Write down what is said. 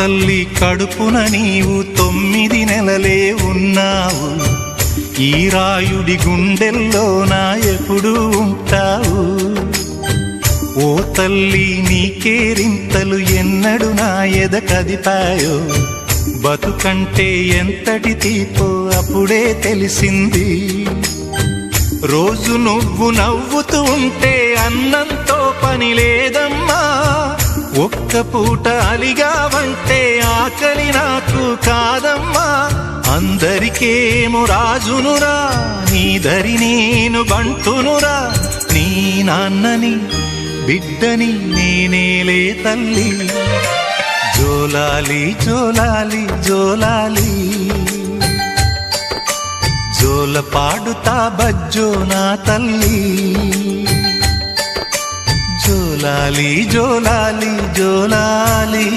తల్లి కడుపున నీవు 9 నెలలే ఉన్నావు, ఈ రాయుడి గుండెల్లో నా ఎప్పుడు ఉంటావు. ఓ తల్లి నీ కేరింతలు ఎన్నడు నా ఎద కదిపాయో, బతుకంటే ఎంతటి తీపో అప్పుడే తెలిసింది. రోజు నువ్వు నవ్వుతూ ఉంటే అన్నంతో పని లేదమ్మా, ఒక్క పూట అలిగావంటే ఆకలి నాకు కాదమ్మా. అందరికేమో రాజునురా, నీ దరి నేను బంటునురా, నీ నాన్నని బిడ్డని నేనేలే తల్లి. జోలాలి జోలాలి జోలాలి, జోల పాడుతా బజ్జో నా తల్లి. జోలాలి జోలాలి జోలాలి.